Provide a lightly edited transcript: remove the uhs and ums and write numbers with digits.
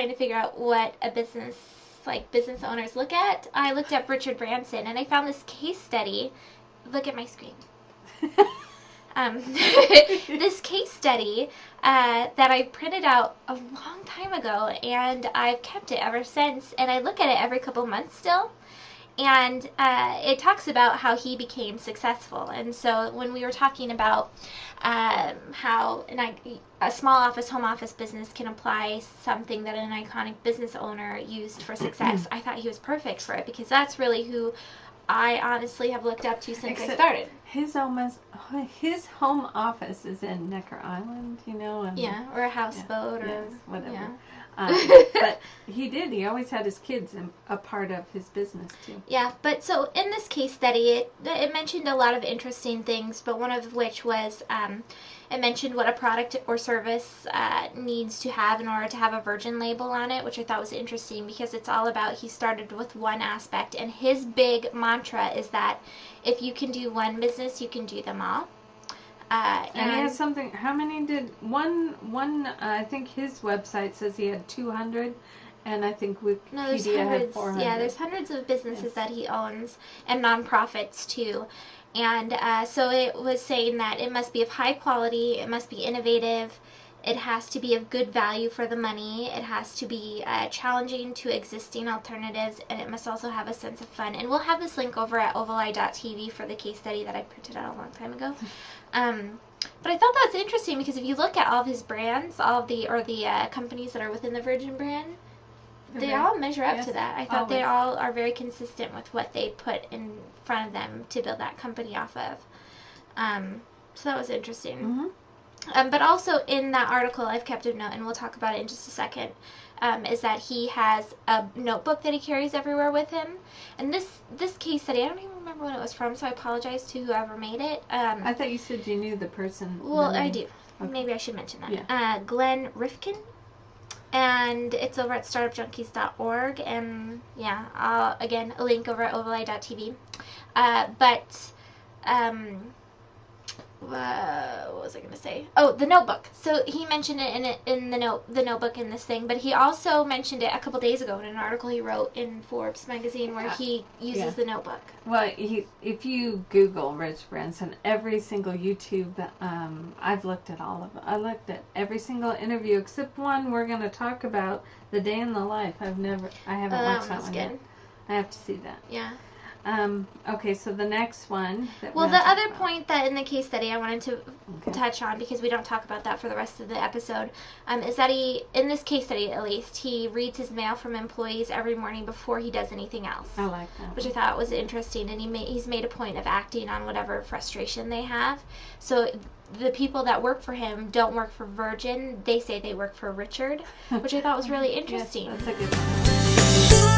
trying to figure out what a business owners look at, I looked up Richard Branson, and I found this case study. Look at my screen. This case study that I printed out a long time ago, and I've kept it ever since, and I look at it every couple months still. And it talks about how he became successful. And so when we were talking about how a small office, home office business can apply something that an iconic business owner used for success, I thought he was perfect for it, because that's really who I honestly have looked up to since I started. His home office is in Necker Island, you know. And or a houseboat, or whatever. Yeah. But he always had his kids a part of his business too. Yeah, but so in this case study, it mentioned a lot of interesting things, but one of which was it mentioned what a product or service needs to have in order to have a virgin label on it, which I thought was interesting, because it's all about, he started with one aspect, and his big mantra is that if you can do one business, you can do them all. And he has something, how many did, I think his website says he had 200, and I think Wikipedia had 400. Yeah, there's hundreds of businesses that he owns, and nonprofits too. And so it was saying that it must be of high quality, it must be innovative, it has to be of good value for the money, it has to be challenging to existing alternatives, and it must also have a sense of fun. And we'll have this link over at ovaleye.tv for the case study that I printed out a long time ago. But I thought that was interesting, because if you look at all of his brands, all of the companies that are within the Virgin brand, they all measure up to that. I thought they all are very consistent with what they put in front of them to build that company off of. So that was interesting. Mm-hmm. But also in that article, I've kept a note, and we'll talk about it in just a second, is that he has a notebook that he carries everywhere with him. And this case study, I don't even remember when it was from, so I apologize to whoever made it. I thought you said you knew the person. Well, I do. Okay. Maybe I should mention that. Glenn Rifkin. And it's over at startupjunkies.org, and again, a link over at ovaleye.tv. What was I going to say? Oh, the notebook. So he mentioned it in the notebook in this thing, but he also mentioned it a couple days ago in an article he wrote in Forbes magazine, where he uses the notebook. Well, if you Google Rich Branson, every single YouTube, I've looked at all of them. I looked at every single interview except one we're going to talk about, The Day in the Life. I haven't watched that one yet. I have to see that. Yeah. Okay, so the next one. Well, the other point that in the case study I wanted to touch on, because we don't talk about that for the rest of the episode, is that in this case study at least, he reads his mail from employees every morning before he does anything else. I like that. Which I thought was interesting, and he's made a point of acting on whatever frustration they have. So the people that work for him don't work for Virgin, they say they work for Richard, which I thought was really interesting. Yes, that's a good one.